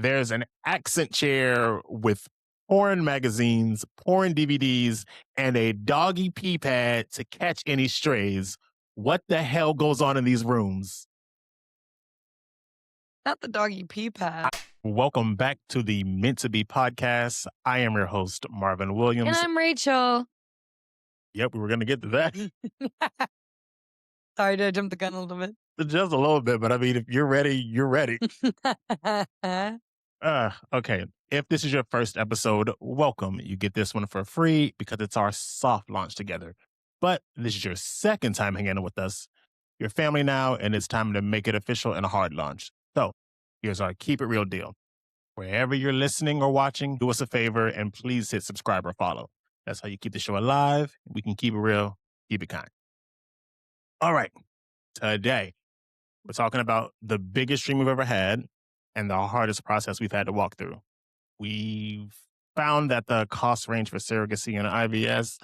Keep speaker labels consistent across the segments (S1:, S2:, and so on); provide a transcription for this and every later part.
S1: there's an accent chair with porn magazines, porn DVDs, and a doggy pee pad to catch any strays. What the hell goes on in these rooms?
S2: Not the doggy pee pad.
S1: Welcome back to the Meant to Be podcast. I am your host, Marvin Williams.
S2: And I'm Rachael.
S1: Yep, we were going to get to that.
S2: Sorry, did I jump the gun a little bit?
S1: Just a little bit, but I mean, if you're ready, you're ready. Okay. If this is your first episode, welcome. You get this one for free because it's our soft launch together. But this is your second time hanging out with us. You're family now, and it's time to make it official and a hard launch. So here's our keep it real deal. Wherever you're listening or watching, do us a favor and please hit subscribe or follow. That's how you keep the show alive. We can keep it real, keep it kind. All right. Today, we're talking about the biggest dream we've ever had and the hardest process we've had to walk through. We've found that the cost range for surrogacy and IVS.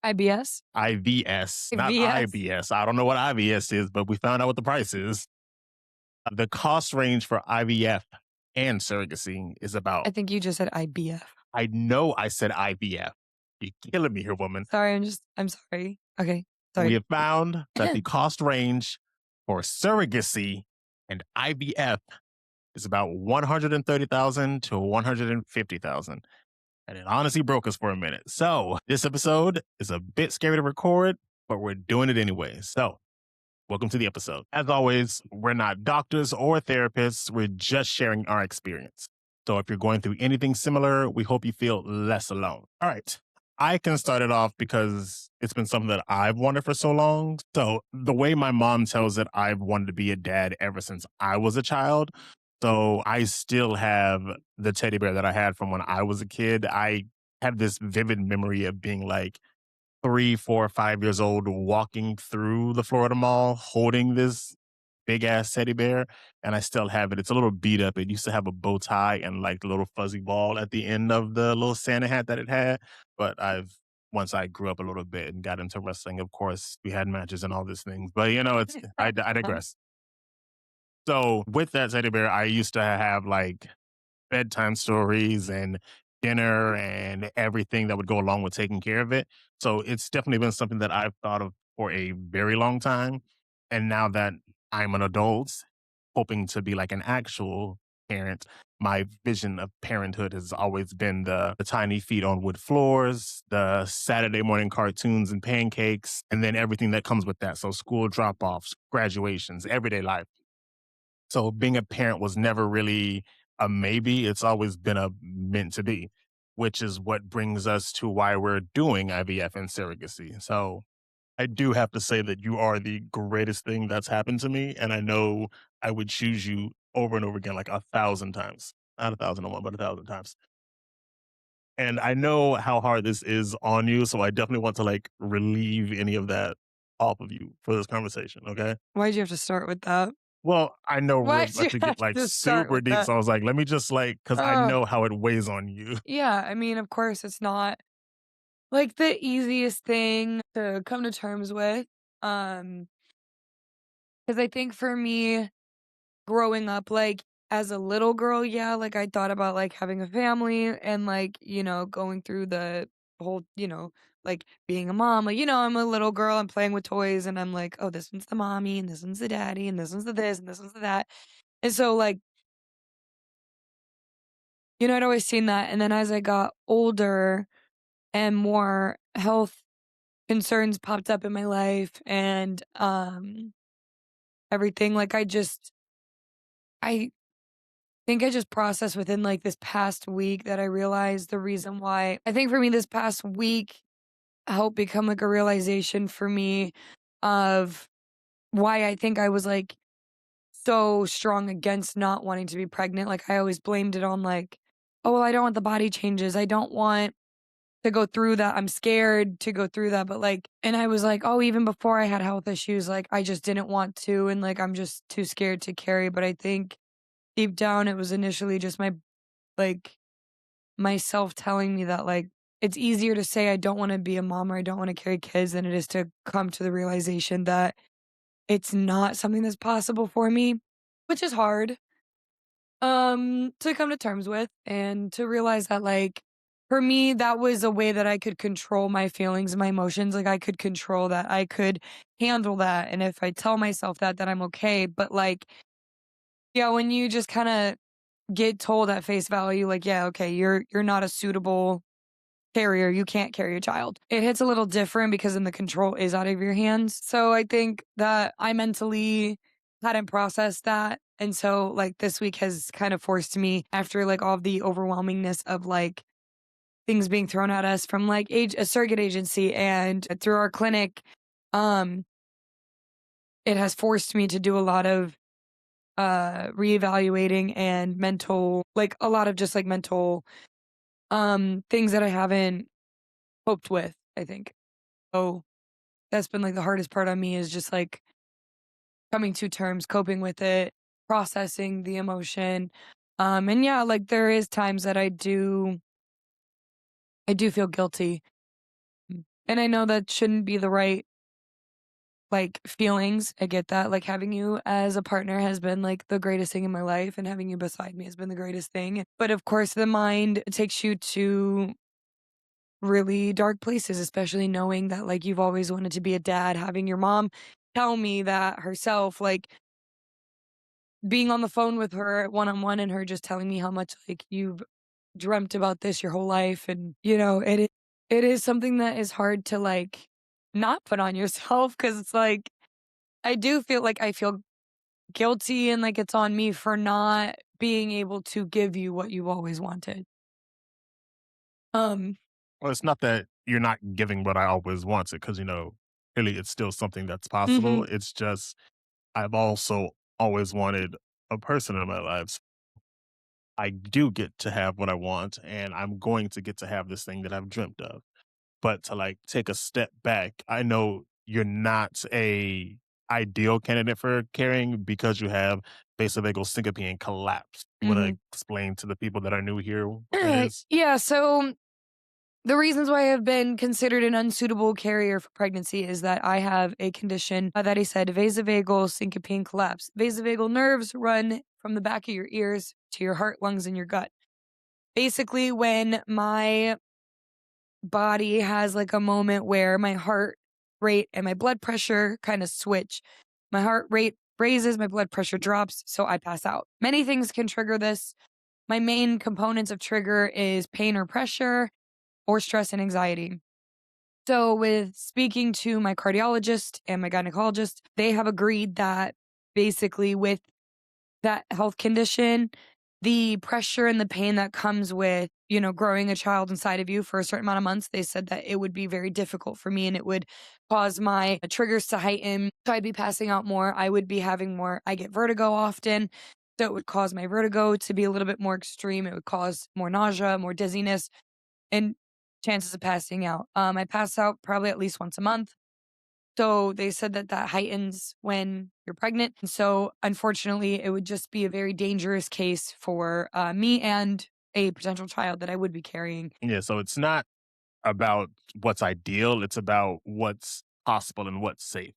S2: IBS?
S1: IVS, not
S2: IVS.
S1: IBS. I don't know what IVS is, but we found out what the price is. The cost range for IVF and surrogacy is about...
S2: I think you just said IBF.
S1: I know I said IVF. You're killing me here, woman.
S2: Sorry, I'm sorry. Okay, sorry.
S1: We have found that the cost range for surrogacy and IVF is about $130,000 to $150,000. And it honestly broke us for a minute. So this episode is a bit scary to record, but we're doing it anyway. So welcome to the episode. As always, we're not doctors or therapists. We're just sharing our experience. So if you're going through anything similar, we hope you feel less alone. All right. I can start it off because it's been something that I've wanted for so long. So the way my mom tells it, I've wanted to be a dad ever since I was a child. So I still have the teddy bear that I had from when I was a kid. I have this vivid memory of being like 3, 4, 5 years old, walking through the Florida Mall, holding this big ass teddy bear. And I still have it. It's a little beat up. It used to have a bow tie and like the little fuzzy ball at the end of the little Santa hat that it had. But once I grew up a little bit and got into wrestling, of course, we had matches and all these things. But I digress. So with that teddy bear, I used to have like bedtime stories and dinner and everything that would go along with taking care of it. So it's definitely been something that I've thought of for a very long time. And now that I'm an adult, hoping to be like an actual parent, my vision of parenthood has always been the tiny feet on wood floors, the Saturday morning cartoons and pancakes, and then everything that comes with that. So school drop-offs, graduations, everyday life. So being a parent was never really a maybe. It's always been a meant to be, which is what brings us to why we're doing IVF and surrogacy. So I do have to say that you are the greatest thing that's happened to me. And I know I would choose you over and over again, like 1,000 times. Not 1,001, but 1,000 times. And I know how hard this is on you. So I definitely want to like relieve any of that off of you for this conversation. Okay.
S2: Why'd you have to start with that?
S1: Well, I know we're
S2: Why'd
S1: about
S2: you
S1: to get
S2: have
S1: like
S2: to start
S1: super
S2: with
S1: deep.
S2: that?
S1: So I was like, let me just like, because I know how it weighs on you.
S2: Yeah, I mean, of course, it's not like the easiest thing to come to terms with. Because I think for me, growing up, like as a little girl, yeah, like I thought about like having a family and like, going through the whole, like being a mom. Like, I'm a little girl, I'm playing with toys and I'm like, oh, this one's the mommy and this one's the daddy and this one's the this and this one's the that. And so like, I'd always seen that. And then as I got older and more health concerns popped up in my life and everything, like I think I just processed within like this past week that I realized the reason why. I think for me this past week helped become like a realization for me of why I think I was like so strong against not wanting to be pregnant. Like I always blamed it on like, oh, well, I don't want the body changes. I don't want to go through that. I'm scared to go through that. But like, and I was like, oh, even before I had health issues, like I just didn't want to. And like, I'm just too scared to carry. But I think deep down, it was initially just myself telling me that like, it's easier to say I don't want to be a mom or I don't want to carry kids than it is to come to the realization that it's not something that's possible for me, which is hard. To come to terms with and to realize that, like, for me, that was a way that I could control my feelings and my emotions. Like, I could control that. I could handle that. And if I tell myself that, then I'm okay. But, like, yeah, when you just kind of get told at face value, like, yeah, okay, you're not a suitable carrier, you can't carry a child. It hits a little different because then the control is out of your hands. So I think that I mentally hadn't processed that. And so like this week has kind of forced me after like all of the overwhelmingness of like things being thrown at us from like a surrogate agency and through our clinic, um, it has forced me to do a lot of reevaluating and mental like a lot of just like mental things that I haven't coped with, I think. So that's been like the hardest part on me is just like coming to terms, coping with it, processing the emotion. And yeah, like there is times that I do feel guilty. And I know that shouldn't be the right like feelings. I get that. Like having you as a partner has been like the greatest thing in my life and having you beside me has been the greatest thing. But of course the mind takes you to really dark places, especially knowing that like you've always wanted to be a dad, having your mom tell me that herself, like being on the phone with her one on one and her just telling me how much like you've dreamt about this your whole life. And, it is something that is hard to like not put on yourself because it's like I do feel like I feel guilty and like it's on me for not being able to give you what you've always wanted. Um,
S1: Well, it's not that you're not giving what I always wanted, because clearly it's still something that's
S2: mhm,
S1: possible. It's just I've also always wanted a person in my life. I do get to have what I want, and I'm going to get to have this thing that I've dreamt of. But to like take a step back, I know you're not a ideal candidate for carrying because you have vasovagal syncope and collapse. You want to
S2: mhm.
S1: explain to the people that are new here what that is?
S2: Yeah, so the reasons why I've been considered an unsuitable carrier for pregnancy is that I have a condition that he said vasovagal syncope and collapse. Vasovagal nerves run from the back of your ears to your heart, lungs, and your gut. Basically, when my body has like a moment where my heart rate and my blood pressure kind of switch, my heart rate raises, my blood pressure drops, so I pass out. Many things can trigger this. My main components of trigger is pain or pressure or stress and anxiety. So, with speaking to my cardiologist and my gynecologist, they have agreed that basically with that health condition, the pressure and the pain that comes with, growing a child inside of you for a certain amount of months, they said that it would be very difficult for me and it would cause my triggers to heighten. So I'd be passing out more. I would be having more, I get vertigo often. So it would cause my vertigo to be a little bit more extreme. It would cause more nausea, more dizziness and chances of passing out. I pass out probably at least once a month. So they said that that heightens when you're pregnant. And so unfortunately, it would just be a very dangerous case for me and a potential child that I would be carrying.
S1: Yeah, so it's not about what's ideal, it's about what's possible and what's safe.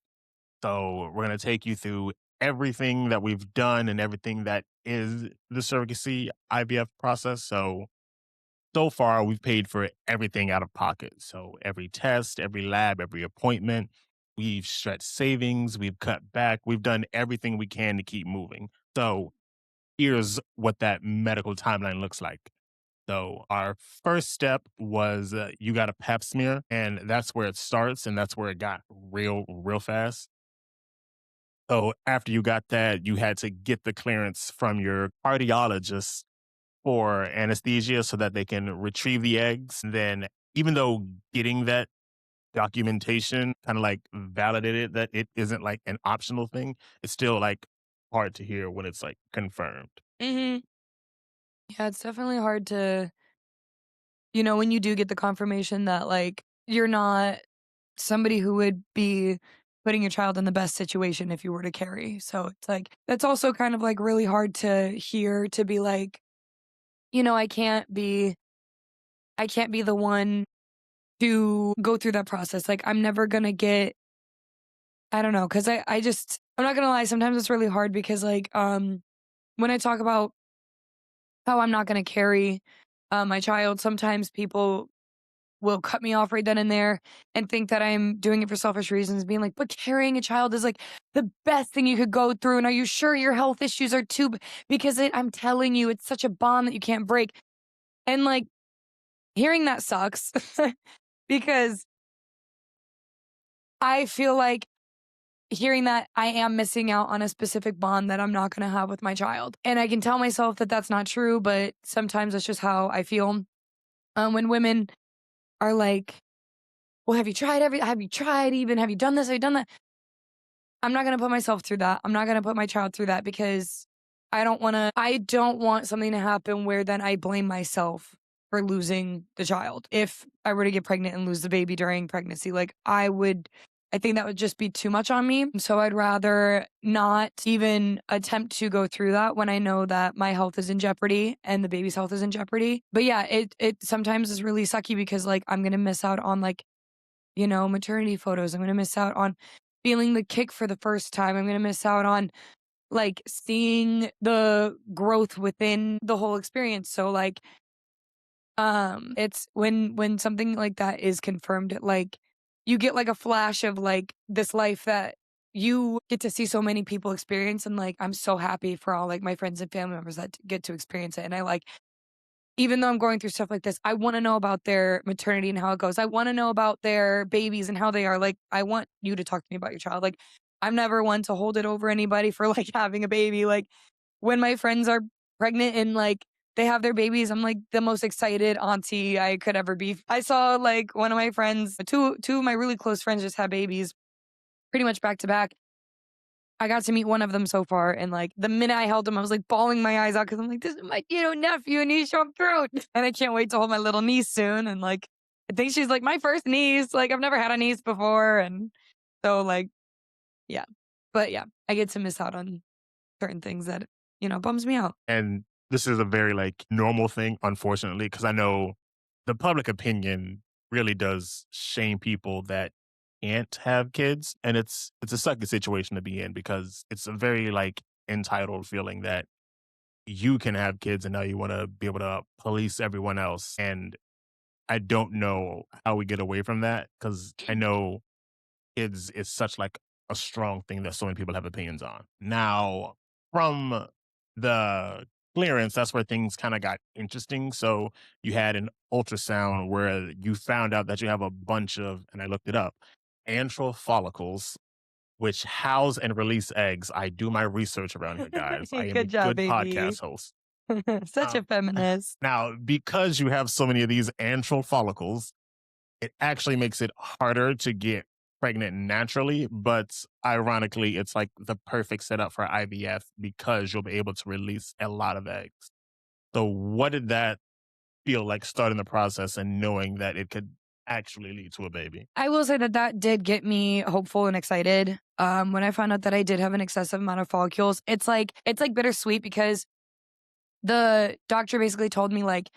S1: So we're going to take you through everything that we've done and everything that is the surrogacy IVF process. So far, we've paid for everything out of pocket. So every test, every lab, every appointment, we've stretched savings, we've cut back, we've done everything we can to keep moving. So here's what that medical timeline looks like. So our first step was you got a pap smear, and that's where it starts, and that's where it got real, real fast. So after you got that, you had to get the clearance from your cardiologist for anesthesia so that they can retrieve the eggs. And then, even though getting that documentation kind of like validated that it isn't like an optional thing, it's still like hard to hear when it's like confirmed.
S2: hmm Yeah, it's definitely hard to, when you do get the confirmation that like you're not somebody who would be putting your child in the best situation if you were to carry. So it's like, that's also kind of like really hard to hear to be like, I can't be the one to go through that process. Like, I'm never gonna get I don't know, because I'm not gonna lie, sometimes it's really hard because, like, when I talk about how I'm not going to carry my child. Sometimes people will cut me off right then and there and think that I'm doing it for selfish reasons, being like, but carrying a child is like the best thing you could go through. And are you sure your health issues are too? Because I'm telling you, it's such a bond that you can't break. And like hearing that sucks because I feel like hearing that I am missing out on a specific bond that I'm not going to have with my child. And I can tell myself that that's not true, but sometimes that's just how I feel. When women are like, well, have you tried have you tried even? Have you done this? Have you done that? I'm not going to put myself through that. I'm not going to put my child through that because I don't want something to happen where then I blame myself for losing the child. If I were to get pregnant and lose the baby during pregnancy, like I think that would just be too much on me. So I'd rather not even attempt to go through that when I know that my health is in jeopardy and the baby's health is in jeopardy. But yeah, it sometimes is really sucky because like I'm going to miss out on like, maternity photos. I'm going to miss out on feeling the kick for the first time. I'm going to miss out on like seeing the growth within the whole experience. So like it's when something like that is confirmed, like you get like a flash of like this life that you get to see so many people experience, and like I'm so happy for all like my friends and family members that get to experience it. And I like, even though I'm going through stuff like this, I want to know about their maternity and how it goes. I want to know about their babies and how they are. Like, I want you to talk to me about your child. Like, I'm never one to hold it over anybody for like having a baby. Like, when my friends are pregnant and like they have their babies, I'm like the most excited auntie I could ever be. I saw like one of my friends, two of my really close friends just had babies pretty much back to back. I got to meet one of them so far, and like the minute I held him, I was like bawling my eyes out because I'm like, this is my nephew, and he's so cute, and I can't wait to hold my little niece soon. And like, I think she's like my first niece. Like I've never had a niece before, and so like, yeah, but yeah, I get to miss out on certain things that bums me out.
S1: And this is a very like normal thing, unfortunately, because I know the public opinion really does shame people that can't have kids, and it's a sucky situation to be in because it's a very like entitled feeling that you can have kids and now you want to be able to police everyone else. And I don't know how we get away from that because I know is such like a strong thing that so many people have opinions on. Now, from the clearance, that's where things kind of got interesting. So you had an ultrasound where you found out that you have a bunch of, and I looked it up, antral follicles, which house and release eggs. I do my research around here, guys. I am a
S2: Good job,
S1: good
S2: baby.
S1: podcast host.
S2: Such
S1: Uh,
S2: a feminist.
S1: Now, because you have so many of these antral follicles, it actually makes it harder to get pregnant naturally, but ironically, it's like the perfect setup for IVF because you'll be able to release a lot of eggs. So, what did that feel like starting the process and knowing that it could actually lead to a baby?
S2: I will say that that did get me hopeful and excited. When I found out that I did have an excessive amount of follicles, it's like bittersweet because the doctor basically told me like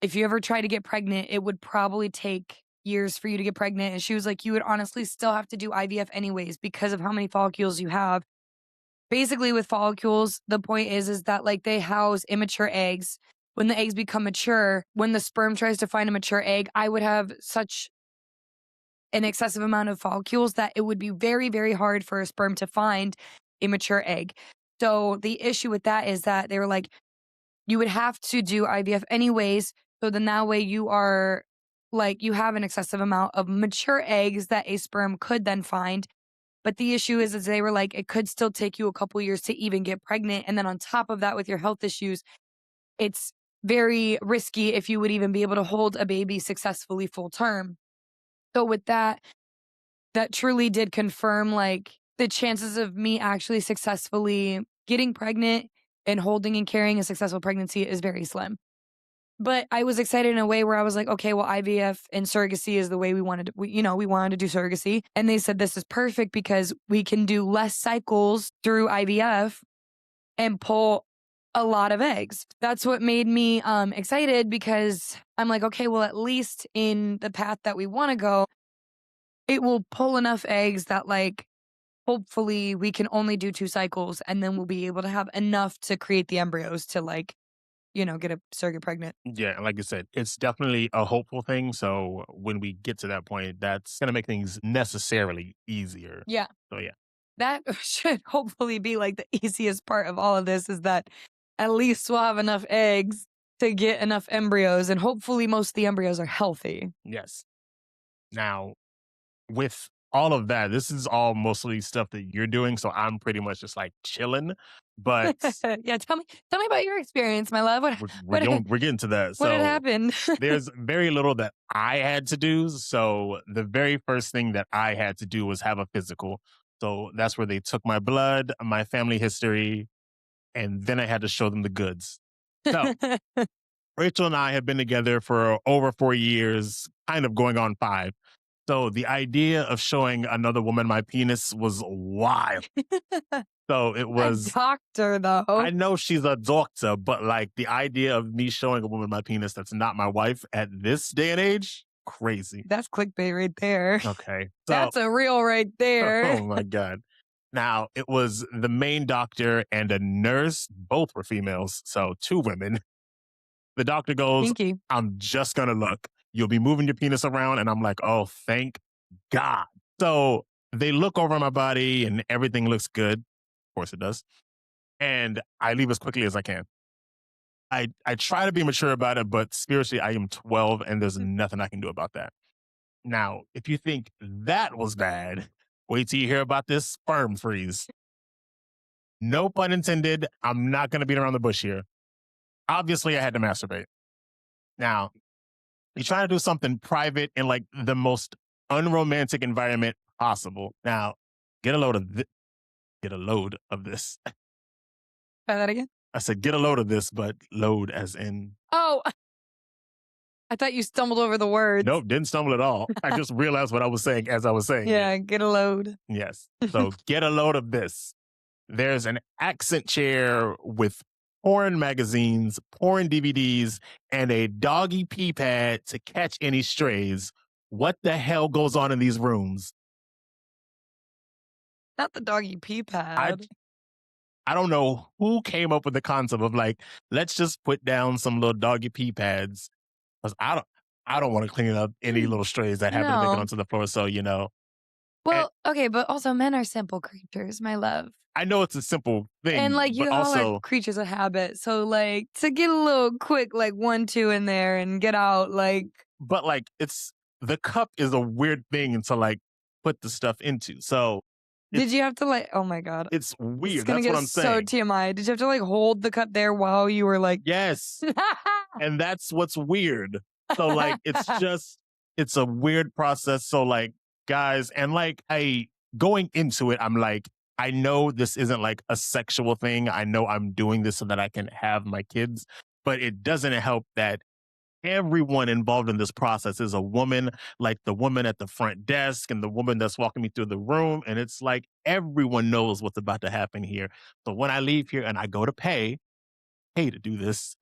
S2: if you ever try to get pregnant, it would probably take years for you to get pregnant. And she was like, you would honestly still have to do IVF anyways because of how many follicles you have. Basically, with follicles, the point is that like they house immature eggs. When the eggs become mature, when the sperm tries to find a mature egg, I would have such an excessive amount of follicles that it would be very, very hard for a sperm to find a mature egg. So the issue with that is that they were like, you would have to do IVF anyways. So then that way you are like, you have an excessive amount of mature eggs that a sperm could then find. But the issue is they were like, it could still take you a couple years to even get pregnant. And then on top of that, with your health issues, it's very risky if you would even be able to hold a baby successfully full term. So with that, that truly did confirm like the chances of me actually successfully getting pregnant and holding and carrying a successful pregnancy is very slim. But I was excited in a way where I was like, okay, well, IVF and surrogacy is the way we wanted to, we wanted to do surrogacy. And they said this is perfect because we can do less cycles through IVF and pull a lot of eggs. That's what made me excited because I'm like, okay, well, at least in the path that we want to go, it will pull enough eggs that like hopefully we can only do 2 cycles and then we'll be able to have enough to create the embryos to like get a surrogate pregnant.
S1: Yeah, and like you said, it's definitely a hopeful thing. So when we get to that point, that's gonna make things necessarily easier.
S2: Yeah.
S1: So yeah.
S2: That should hopefully be like the easiest part of all of this is that at least we'll have enough eggs to get enough embryos, and hopefully most of the embryos are healthy.
S1: Yes. Now, with all of that, this is all mostly stuff that you're doing. So I'm pretty much just like chilling. But
S2: Yeah, tell me about your experience, my love. What
S1: we're getting to that.
S2: what had
S1: So
S2: happened?
S1: there's very little that I had to do. So the very first thing that I had to do was have a physical. So that's where they took my blood, my family history, and then I had to show them the goods. So Rachel and I have been together for over 4 years, kind of going on 5. So the idea of showing another woman my penis was wild. So it
S2: A
S1: was,
S2: doctor though.
S1: I know she's a doctor, but like the idea of me showing a woman my penis that's not my wife at this day and age, crazy.
S2: That's clickbait right there.
S1: Okay. So,
S2: That's a reel right there.
S1: oh my God. Now, it was the main doctor and a nurse. Both were females. So 2 women. The doctor goes,
S2: Kinky.
S1: I'm just going to look. You'll be moving your penis around. And I'm like, oh, thank God. So they look over my body and everything looks good. Of course it does. And I leave as quickly as I can. I try to be mature about it, but spiritually, I am 12 and there's nothing I can do about that. Now, if you think that was bad, wait till you hear about this sperm freeze. No pun intended. I'm not going to beat around the bush here. Obviously, I had to masturbate. Now, you try to do something private in like the most unromantic environment possible. Now, get a load of this. Get a load of this.
S2: Try that again.
S1: I said, get a load of this, but load as in.
S2: Oh, I thought you stumbled over the words.
S1: Nope, didn't stumble at all. I just realized what I was saying as I was saying
S2: Yeah,
S1: it.
S2: get a load.
S1: Yes. So get a load of this. There's an accent chair with porn magazines, porn DVDs, and a doggy pee pad to catch any strays. What the hell goes on in these rooms?
S2: Not the doggy pee pad.
S1: I don't know who came up with the concept of like, let's just put down some little doggy pee pads. Because I don't want to clean up any little strays that happen to make it
S2: No.
S1: onto the floor. So, you know,
S2: Well, okay, but also men are simple creatures, my love.
S1: I know it's a simple thing,
S2: And like you
S1: but
S2: all
S1: also
S2: are creatures of habit. So like to get a little quick, like 1, 2 in there and get out, like
S1: but like it's the cup is a weird thing to like put the stuff into. So
S2: did you have to like oh my God.
S1: it's
S2: It's
S1: weird.
S2: gonna
S1: That's
S2: get
S1: what I'm
S2: so
S1: saying.
S2: TMI. Did you have to like hold the cup there while you were like
S1: Yes. And that's what's weird. So like it's a weird process. So like guys, and like going into it, I'm like, I know this isn't like a sexual thing. I know I'm doing this so that I can have my kids, but it doesn't help that everyone involved in this process is a woman, like the woman at the front desk and the woman that's walking me through the room. And it's like everyone knows what's about to happen here. So when I leave here and I go to pay to do this,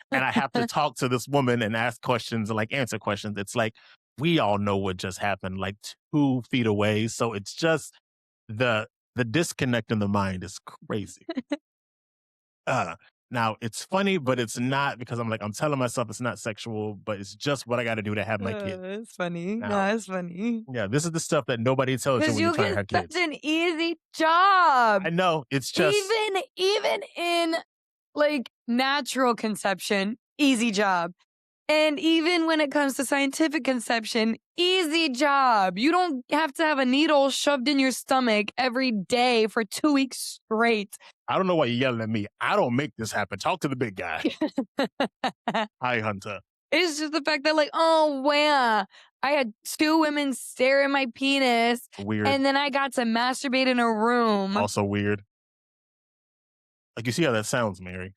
S1: and I have to talk to this woman and ask questions and like answer questions, it's like we all know what just happened, like 2 feet away. So it's just the disconnect in the mind is crazy. Now it's funny, but it's not because I'm telling myself it's not sexual, but it's just what I got to do to have my kid.
S2: it's funny.
S1: Now,
S2: No, it's funny.
S1: yeah, this is the stuff that nobody tells you
S2: Because
S1: when you're
S2: you
S1: trying to have
S2: get
S1: kids.
S2: such an easy job.
S1: I know it's just
S2: Even in like natural conception, easy job. And even when it comes to scientific conception, easy job. You don't have to have a needle shoved in your stomach every day for 2 weeks straight.
S1: I don't know why you're yelling at me. I don't make this happen. Talk to the big guy. Hi, Hunter.
S2: It's just the fact that, like, oh, wow, I had 2 women stare at my penis.
S1: Weird.
S2: And then I got to masturbate in a room.
S1: Also weird. Like, you see how that sounds, Mary.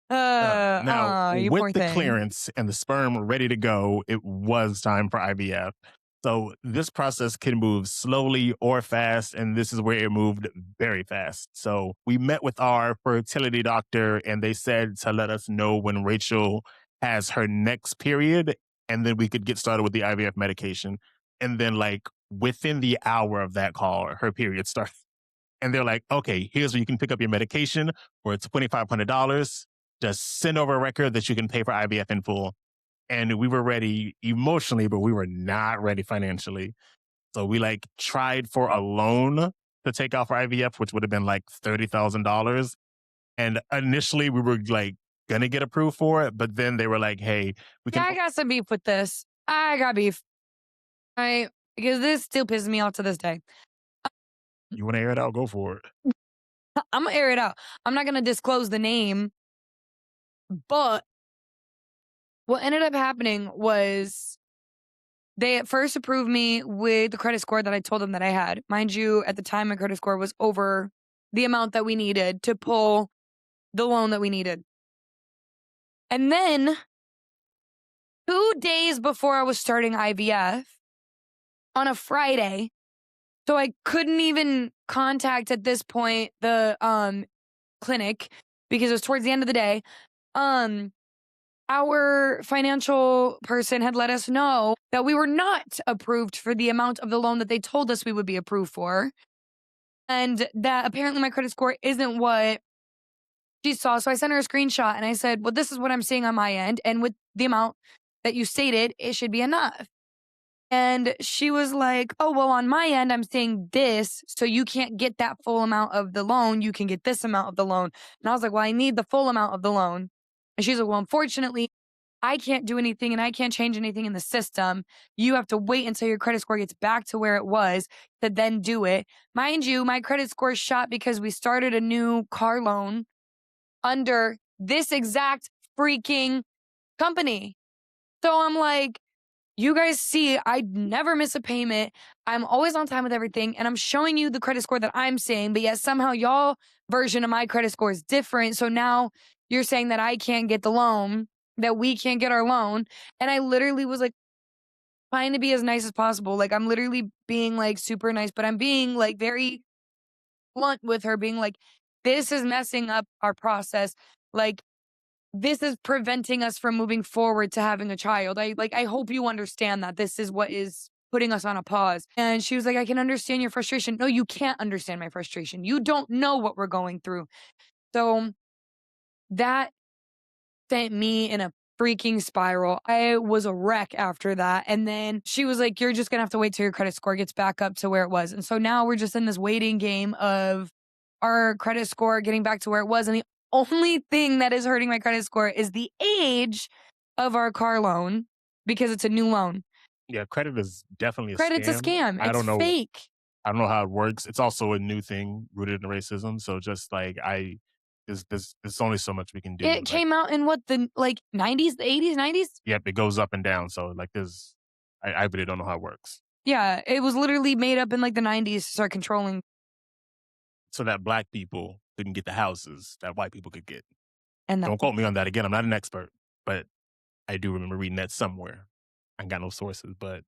S1: Now,
S2: you
S1: with
S2: poor
S1: the
S2: thing.
S1: clearance and the sperm ready to go, it was time for IVF. So this process can move slowly or fast, and this is where it moved very fast. So we met with our fertility doctor, and they said to let us know when Rachel has her next period, and then we could get started with the IVF medication. And then, like, within the hour of that call, her period started. And they're like, okay, here's where you can pick up your medication for $2,500. Just send over a record that you can pay for IVF in full. And we were ready emotionally, but we were not ready financially. So we like tried for a loan to take out for IVF, which would have been like $30,000. And initially we were like going to get approved for it. But then they were like, hey, we
S2: Yeah,
S1: can.
S2: I got some beef with this. I got beef. Because this still pisses me off to this day.
S1: You want to air it out? Go for it.
S2: I'm going to air it out. I'm not going to disclose the name. But what ended up happening was they at first approved me with the credit score that I told them that I had. Mind you, at the time, my credit score was over the amount that we needed to pull the loan that we needed. And then 2 days before I was starting IVF, on a Friday, so I couldn't even contact at this point the clinic because it was towards the end of the day. Our financial person had let us know that we were not approved for the amount of the loan that they told us we would be approved for. And that apparently my credit score isn't what she saw. So I sent her a screenshot and I said, well, this is what I'm seeing on my end. And with the amount that you stated, it should be enough. And she was like, oh, well, on my end, I'm seeing this. So you can't get that full amount of the loan. You can get this amount of the loan. And I was like, well, I need the full amount of the loan. And she's like, well, unfortunately, I can't do anything and I can't change anything in the system. You have to wait until your credit score gets back to where it was to then do it. Mind you, my credit score shot because we started a new car loan under this exact freaking company. So I'm like, you guys see, I never miss a payment. I'm always on time with everything. And I'm showing you the credit score that I'm saying, but yet somehow y'all version of my credit score is different. So now you're saying that I can't get the loan, that we can't get our loan. And I literally was like trying to be as nice as possible. Like I'm literally being like super nice, but I'm being like very blunt with her, being like, this is messing up our process. Like, this is preventing us from moving forward to having a child. I hope you understand that this is what is putting us on a pause. And she was like, I can understand your frustration. No, you can't understand my frustration. You don't know what we're going through. So that sent me in a freaking spiral. I was a wreck after that. And then she was like, you're just going to have to wait till your credit score gets back up to where it was. And so now we're just in this waiting game of our credit score getting back to where it was. And the only thing that is hurting my credit score is the age of our car loan because it's a new loan.
S1: Yeah, credit is definitely a
S2: Credit's
S1: scam.
S2: a scam.
S1: I
S2: It's
S1: don't know.
S2: fake.
S1: I don't know how it works. It's also a new thing rooted in racism. So just like there's only so much we can do.
S2: It came out in what, the 90s, the 80s, 90s?
S1: Yep, it goes up and down. So like I really don't know how it works.
S2: Yeah, it was literally made up in like the 90s to start controlling.
S1: So that black people couldn't get the houses that white people could get.
S2: And
S1: Don't quote me on that again. I'm not an expert, but I do remember reading that somewhere. I ain't got no sources, but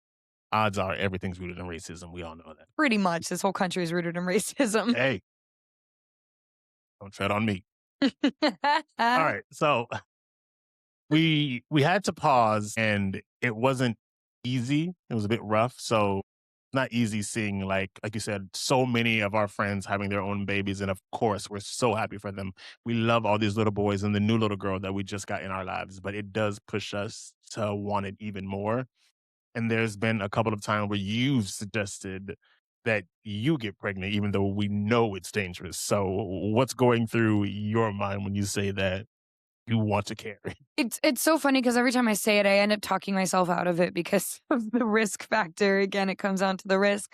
S1: odds are everything's rooted in racism. We all know that.
S2: pretty much this whole country is rooted in racism.
S1: Hey, don't tread on me. All right. So we had to pause and it wasn't easy. It was a bit rough. So not easy seeing like you said, so many of our friends having their own babies. And of course, we're so happy for them. We love all these little boys and the new little girl that we just got in our lives, but it does push us to want it even more. And there's been a couple of times where you've suggested that you get pregnant, even though we know it's dangerous. So what's going through your mind when you say that you want to carry?
S2: It's so funny because every time I say it, I end up talking myself out of it because of the risk factor. Again, it comes down to the risk.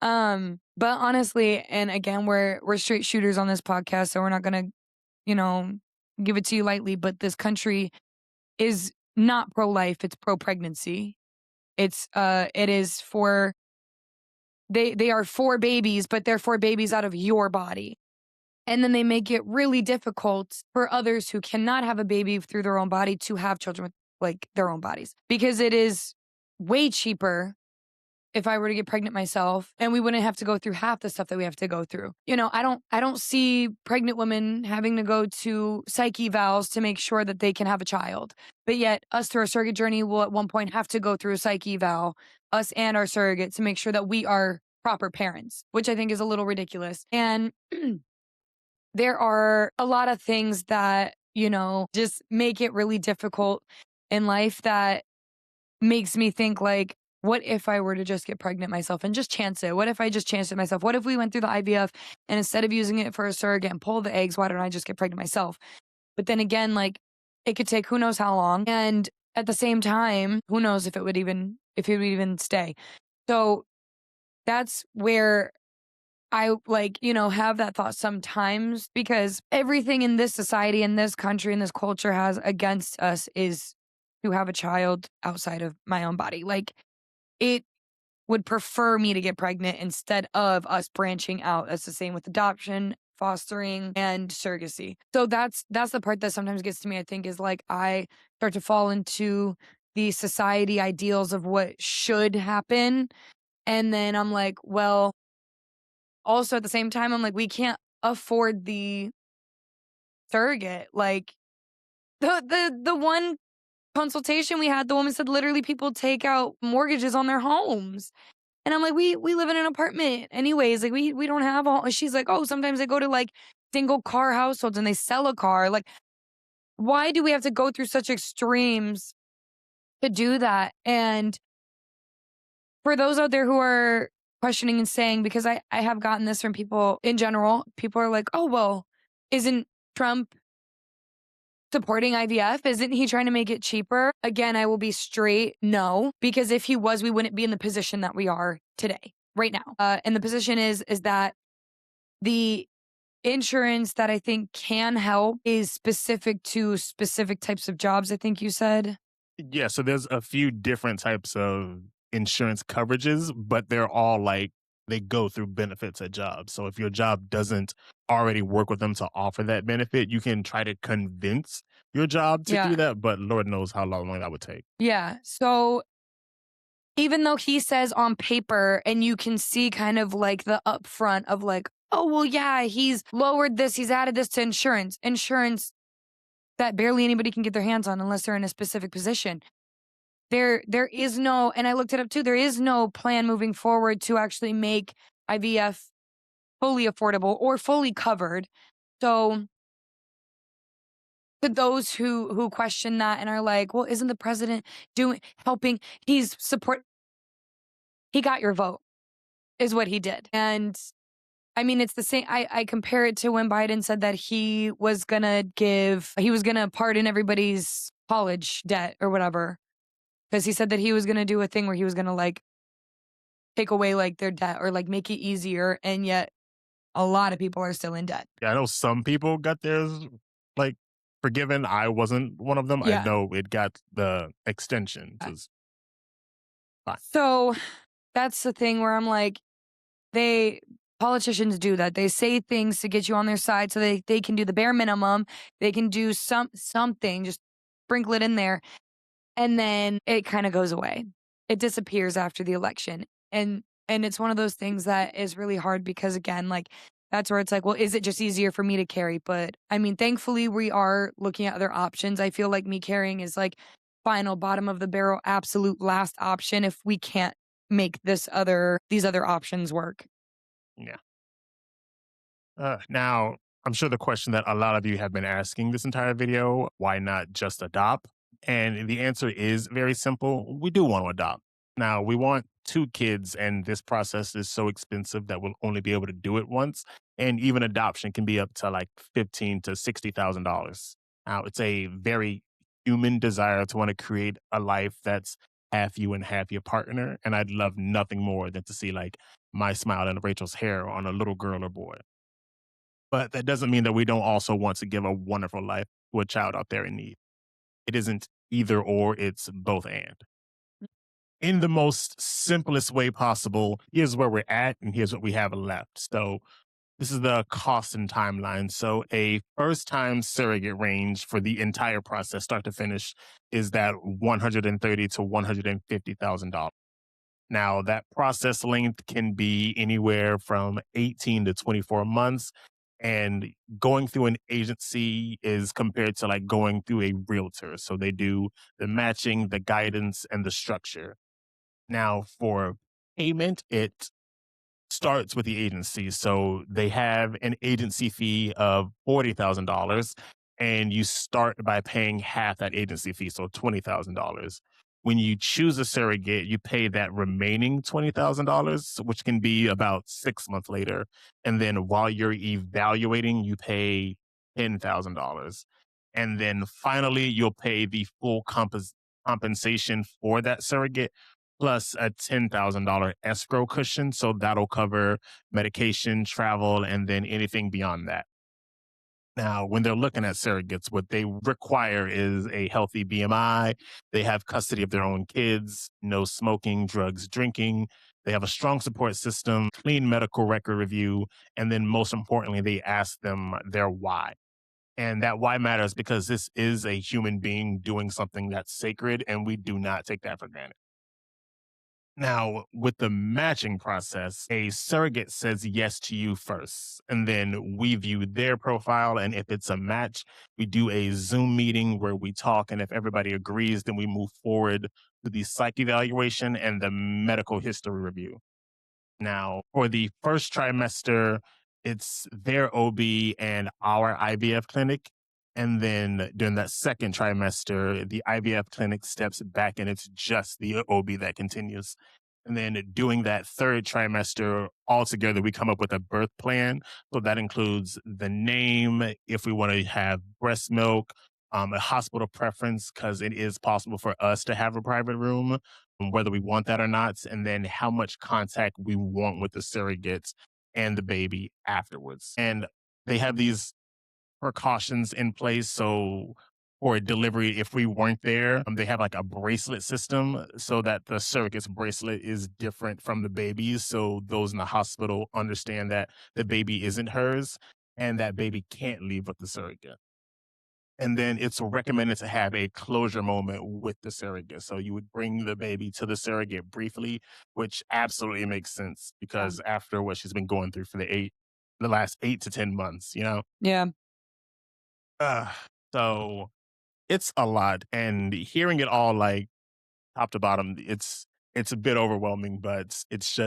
S2: But honestly, and again, we're straight shooters on this podcast, so we're not gonna, give it to you lightly. But this country is not pro-life; it's pro-pregnancy. It is for they are for babies, but they're for babies out of your body. And then they make it really difficult for others who cannot have a baby through their own body to have children with like their own bodies, because it is way cheaper if I were to get pregnant myself and we wouldn't have to go through half the stuff that we have to go through. I don't see pregnant women having to go to psych evals to make sure that they can have a child. But yet us through our surrogate journey will at one point have to go through a psych eval, us and our surrogate, to make sure that we are proper parents, which I think is a little ridiculous. And there are a lot of things that, just make it really difficult in life that makes me think like, what if I were to just get pregnant myself and just chance it? What if I just chanced it myself? What if we went through the IVF and instead of using it for a surrogate and pull the eggs, why don't I just get pregnant myself? But then again, like it could take who knows how long. And at the same time, who knows if it would even stay. So that's where I like, have that thought sometimes because everything in this society, in this country, in this culture has against us is to have a child outside of my own body. Like it would prefer me to get pregnant instead of us branching out. That's the same with adoption, fostering, and surrogacy. So that's the part that sometimes gets to me, I think, is like I start to fall into the society ideals of what should happen. And then I'm like, well, also at the same time, I'm like, we can't afford the surrogate. Like the one consultation we had, the woman said literally people take out mortgages on their homes. And I'm like, we live in an apartment anyways. Like we don't have all. She's like, oh, sometimes they go to like single car households and they sell a car. Like, why do we have to go through such extremes to do that? And for those out there who are questioning and saying, because I have gotten this from people in general, people are like, oh, well, isn't Trump supporting IVF? Isn't he trying to make it cheaper? Again, I will be straight no, because if he was, we wouldn't be in the position that we are today, right now. And the position is that the insurance that I think can help is specific to specific types of jobs, I think you said.
S1: Yeah, so there's a few different types of insurance coverages, but they're all like they go through benefits at jobs. So if your job doesn't already work with them to offer that benefit, you can try to convince your job to do
S2: Yeah.
S1: that, but Lord knows how long that would take.
S2: Yeah. So even though he says on paper, and you can see kind of like the upfront of like, oh, well, yeah, he's lowered this, he's added this to insurance that barely anybody can get their hands on unless they're in a specific position. There is no, and I looked it up too, there is no plan moving forward to actually make IVF fully affordable or fully covered. So to those who question that and are like, well, isn't the president doing helping? He got your vote, is what he did. And I mean, it's the same. I compare it to when Biden said that he was gonna pardon everybody's college debt or whatever. Because he said that he was gonna do a thing where he was gonna like take away like their debt or like make it easier. And yet a lot of people are still in debt.
S1: Yeah, I know some people got theirs like forgiven. I wasn't one of them. I
S2: Yeah.
S1: know it got the extension, which is fine.
S2: So that's the thing where I'm like, they politicians do that. They say things to get you on their side so they can do the bare minimum. They can do something, just sprinkle it in there. And then it kind of goes away. It disappears after the election. And it's one of those things that is really hard because again, like that's where it's like, well, is it just easier for me to carry? But I mean, thankfully we are looking at other options. I feel like me carrying is like final bottom of the barrel, absolute last option if we can't make these other options work.
S1: Yeah. Now, I'm sure the question that a lot of you have been asking this entire video, why not just adopt? And the answer is very simple. We do want to adopt. Now, we want two kids, and this process is so expensive that we'll only be able to do it once. And even adoption can be up to like $15,000 to $60,000. Now, it's a very human desire to want to create a life that's half you and half your partner. And I'd love nothing more than to see like my smile and Rachel's hair on a little girl or boy. But that doesn't mean that we don't also want to give a wonderful life to a child out there in need. It isn't either or, it's both and. In the most simplest way possible, here's where we're at and here's what we have left. So this is the cost and timeline. So a first time surrogate range for the entire process, start to finish, is that $130,000 to $150,000. Now, that process length can be anywhere from 18 to 24 months. And going through an agency is compared to like going through a realtor. So they do the matching, the guidance, and the structure. Now, for payment, it starts with the agency. So they have an agency fee of $40,000, and you start by paying half that agency fee, so $20,000. When you choose a surrogate, you pay that remaining $20,000, which can be about 6 months later. And then while you're evaluating, you pay $10,000. And then finally, you'll pay the full compensation for that surrogate plus a $10,000 escrow cushion. So that'll cover medication, travel, and then anything beyond that. Now, when they're looking at surrogates, what they require is a healthy BMI. They have custody of their own kids, no smoking, drugs, drinking. They have a strong support system, clean medical record review. And then most importantly, they ask them their why. And that why matters because this is a human being doing something that's sacred, and we do not take that for granted. Now, with the matching process, a surrogate says yes to you first, and then we view their profile. And if it's a match, we do a Zoom meeting where we talk. And if everybody agrees, then we move forward to the psych evaluation and the medical history review. Now, for the first trimester, it's their OB and our IVF clinic. And then during that second trimester, the IVF clinic steps back and it's just the OB that continues. And then doing that third trimester, altogether, we come up with a birth plan. So that includes the name, if we want to have breast milk, a hospital preference, because it is possible for us to have a private room, whether we want that or not, and then how much contact we want with the surrogates and the baby afterwards. And they have these precautions in place. So for delivery, if we weren't there, they have like a bracelet system so that the surrogate's bracelet is different from the baby's. So those in the hospital understand that the baby isn't hers and that baby can't leave with the surrogate. And then it's recommended to have a closure moment with the surrogate. So you would bring the baby to the surrogate briefly, which absolutely makes sense
S2: Yeah.
S1: because after what she's been going through for the last 8 to 10 months, you know?
S2: Yeah.
S1: Uh, so it's a lot. And hearing it all like top to bottom, it's a bit overwhelming, but it's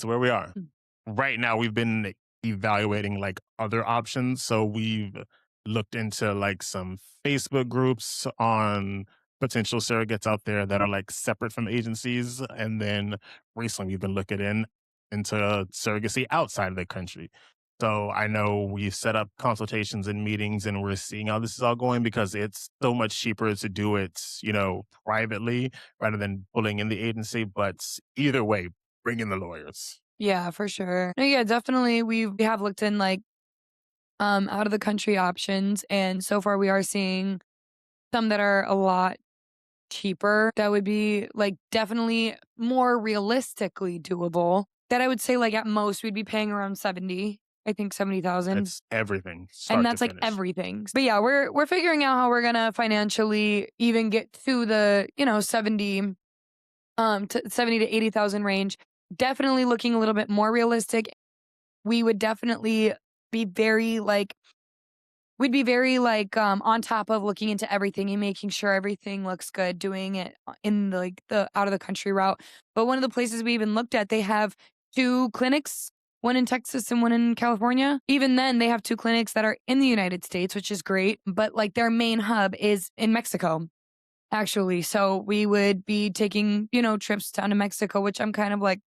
S1: where we are.
S2: Mm.
S1: Right now we've been evaluating like other options. So we've looked into like some Facebook groups on potential surrogates out there that are like separate from agencies. And then recently we've been into surrogacy outside of the country. So I know we've set up consultations and meetings and we're seeing how this is all going because it's so much cheaper to do it, privately rather than pulling in the agency. But either way, bring in the lawyers.
S2: Yeah, for sure. No, yeah, definitely. We have looked in like out of the country options, and so far we are seeing some that are a lot cheaper. That would be like definitely more realistically doable. That I would say like at most we'd be paying around 70. I think 70,000.
S1: It's everything,
S2: And
S1: start to
S2: that's like
S1: finish.
S2: everything. But yeah, we're figuring out how we're gonna financially even get to the, 70 to 70 to 80,000 range. Definitely looking a little bit more realistic. We would definitely be very like we'd be very like on top of looking into everything and making sure everything looks good, doing it in the out of the country route. But one of the places we even looked at, they have two clinics, one in Texas and one in California. Even then, they have two clinics that are in the United States, which is great, but like their main hub is in Mexico. Actually, so we would be taking, trips down to Mexico, which I'm kind of like,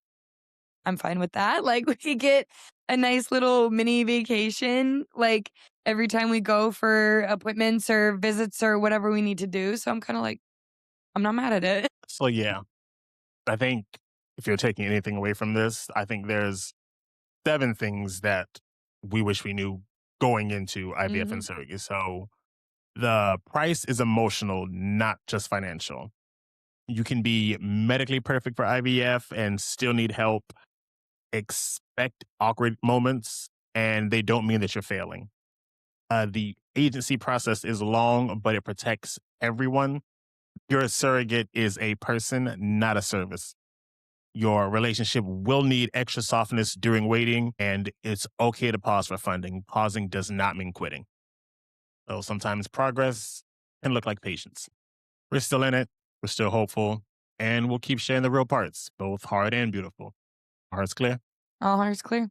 S2: I'm fine with that. Like, we could get a nice little mini vacation, like, every time we go for appointments or visits or whatever we need to do. So I'm kind of like, I'm not mad at it.
S1: So yeah, I think if you're taking anything away from this, I think there's 7 things that we wish we knew going into IVF
S2: Hmm.
S1: and surrogacy. So the price is emotional, not just financial. You can be medically perfect for IVF and still need help. Expect awkward moments, and they don't mean that you're failing. The agency process is long, but it protects everyone. Your surrogate is a person, not a service. Your relationship will need extra softness during waiting, and it's okay to pause for funding. Pausing does not mean quitting. So sometimes progress can look like patience. We're still in it, we're still hopeful, and we'll keep sharing the real parts, both hard and beautiful. Hearts clear?
S2: All hearts clear.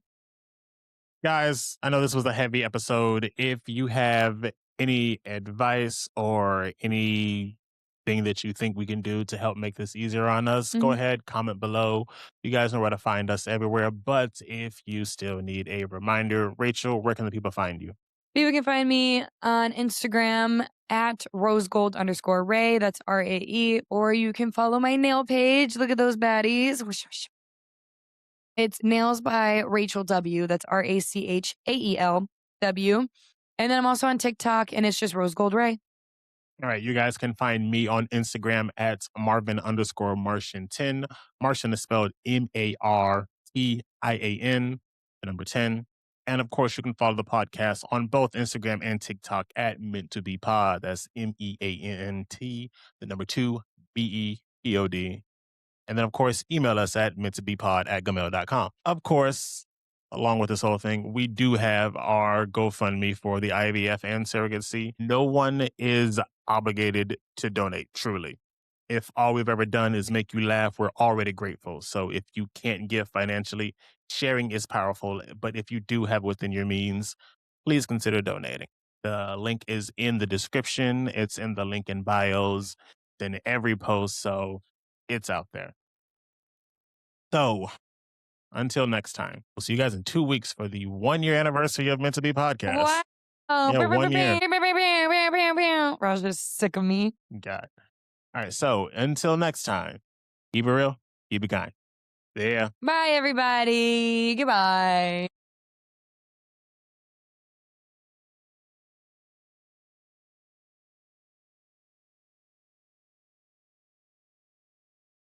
S1: Guys, I know this was a heavy episode. If you have any advice or anything that you think we can do to help make this easier on us, go ahead, comment below. You guys know where to find us everywhere. But if you still need a reminder, Rachel, where can the people find you?
S2: People can find me on Instagram at rosegold_Ray. That's RAE. Or you can follow my nail page. Look at those baddies. It's Nails by Rachael W. That's RACHAELW. And then I'm also on TikTok, and it's just Rose Gold Ray.
S1: All right, you guys can find me on Instagram at Marvin_Martian10. Martian is spelled MARTIAN, the number 10. And of course, you can follow the podcast on both Instagram and TikTok at Meant to Be Pod. That's MEANT, the number 2, BEPOD. And then, of course, email us at meanttobepod@gmail.com. Of course, along with this whole thing, we do have our GoFundMe for the IVF and surrogacy. No one is obligated to donate, truly. If all we've ever done is make you laugh, we're already grateful. So if you can't give financially, sharing is powerful. But if you do have within your means, please consider donating. The link is in the description. It's in the link in bios, in every post. So it's out there. So until next time, we'll see you guys in 2 weeks for the 1-year anniversary of Meant to Be podcast.
S2: Wow.
S1: Yeah, 1 year.
S2: Raj is sick of me.
S1: Got it. All right. So until next time, keep it real, keep it kind. See ya.
S2: Bye, everybody. Goodbye.